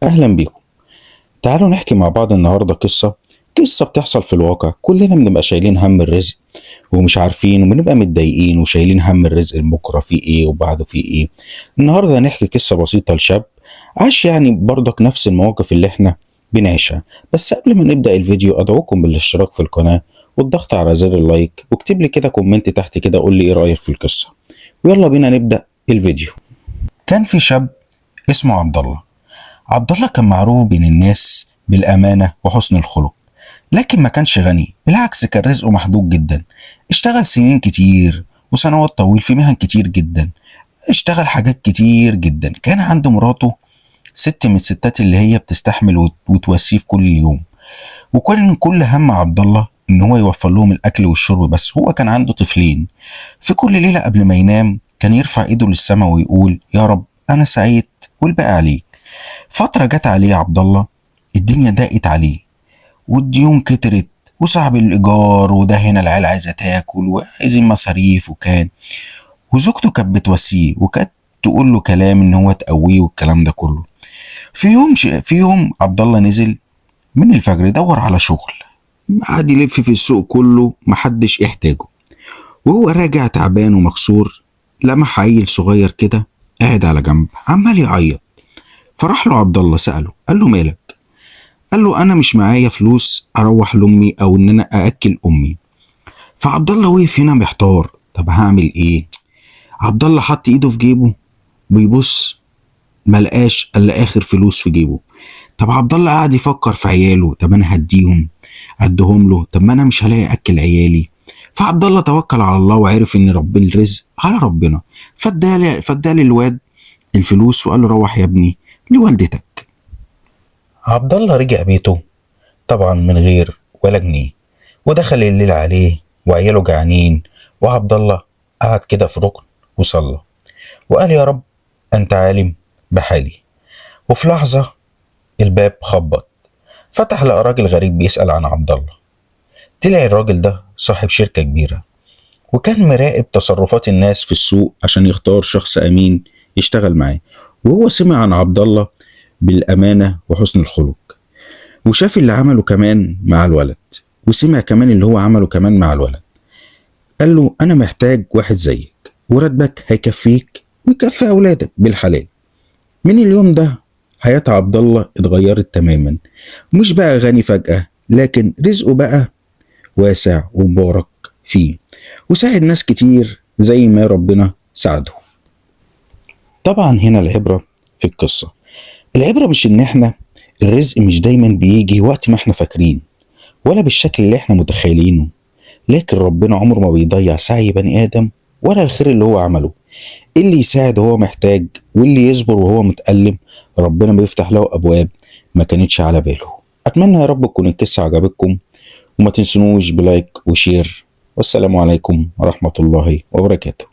أهلا بيكم. تعالوا نحكي مع بعض النهاردة قصة بتحصل في الواقع. كلنا بنبقى شايلين هم الرزق ومش عارفين، وبنبقى متضايقين وشايلين هم الرزق، بكرة فيه ايه وبعده فيه ايه. النهاردة هنحكي قصة بسيطة لشاب عاش برضك نفس المواقف اللي احنا بنعيشها. بس قبل ما نبدأ الفيديو أدعوكم بالاشتراك في القناة والضغط على زر اللايك، واكتب لي كده كومنت تحت كده قول لي ايه رأيك في القصة. ويلا بينا نبدأ الفيديو. كان في شاب اسمه عبد الله. عبد الله كان معروف بين الناس بالأمانة وحسن الخلق، لكن ما كانش غني، بالعكس كان رزقه محدود جدا. اشتغل سنين كتير وسنوات طويل في مهن كتير جدا، اشتغل حاجات كتير جدا. كان عنده مراته ست من الستات اللي هي بتستحمل وتواسيه في كل يوم. وكان كل هم عبد الله ان هو يوفر لهم الاكل والشرب. بس هو كان عنده طفلين. في كل ليلة قبل ما ينام كان يرفع ايده للسماء ويقول: يا رب انا سعيد والباقي عليك. فترة جت عليه عبد الله الدنيا ضاقت عليه، والديون كترت، وصعب الإيجار، وده هنا العيال عايزة تاكل وعايزين مصاريف. وزوجته كانت بتواسيه وكانت تقول له كلام إن هو تقويه والكلام ده كله. في يوم عبد الله نزل من الفجر يدور على شغل، قعد يلف في السوق كله محدش احتاجه. وهو راجع تعبان ومكسور لمح عيل صغير كده قاعد على جنب عمال يعيط. فراح له عبد الله سأله، قال له: مالك؟ قال له: انا مش معايا فلوس اروح لامي او ان انا ااكل امي. فعبد الله وقف هنا محتار، طب هعمل ايه؟ عبد الله حط ايده في جيبه بيبص، ملقاش الا اخر فلوس في جيبه. طب عبد الله قعد يفكر في عياله، طب انا اديهم له، طب ما انا مش هلاقي اكل عيالي. فعبد الله توكل على الله وعرف ان رب الرزق على ربنا. فادالي الواد الفلوس وقال له: روح يا ابني لوالدتك. عبد الله رجع بيته طبعا من غير ولا جنيه، ودخل الليل عليه وعياله جعانين. وعبد الله قعد كده في ركن وصلى وقال: يا رب أنت عالم بحالي. وفي لحظة الباب خبط، فتح لقى راجل غريب بيسأل عن عبد الله. طلع الراجل ده صاحب شركة كبيرة، وكان مراقب تصرفات الناس في السوق عشان يختار شخص أمين يشتغل معاه. وهو سمع عن عبد الله بالأمانة وحسن الخلق، وشاف اللي عمله كمان مع الولد، وسمع كمان اللي هو عمله كمان مع الولد. قال له: أنا محتاج واحد زيك، وراتبك هيكفيك ويكفي أولادك بالحلال. من اليوم ده حياة عبد الله اتغيرت تماما، مش بقى غني فجأة، لكن رزقه بقى واسع ومبارك فيه، وساعد ناس كتير زي ما ربنا ساعده. طبعا هنا العبرة في القصة، العبرة مش إن احنا الرزق مش دايما بيجي وقت ما احنا فاكرين ولا بالشكل اللي احنا متخيلينه، لكن ربنا عمره ما بيضيع سعي بني آدم ولا الخير اللي هو عمله. اللي يساعد وهو محتاج، واللي يصبر وهو متألم، ربنا بيفتح له أبواب ما كانتش على باله. أتمنى يا رب تكون القصة عجبتكم، وما تنسونوش بلايك وشير. والسلام عليكم ورحمة الله وبركاته.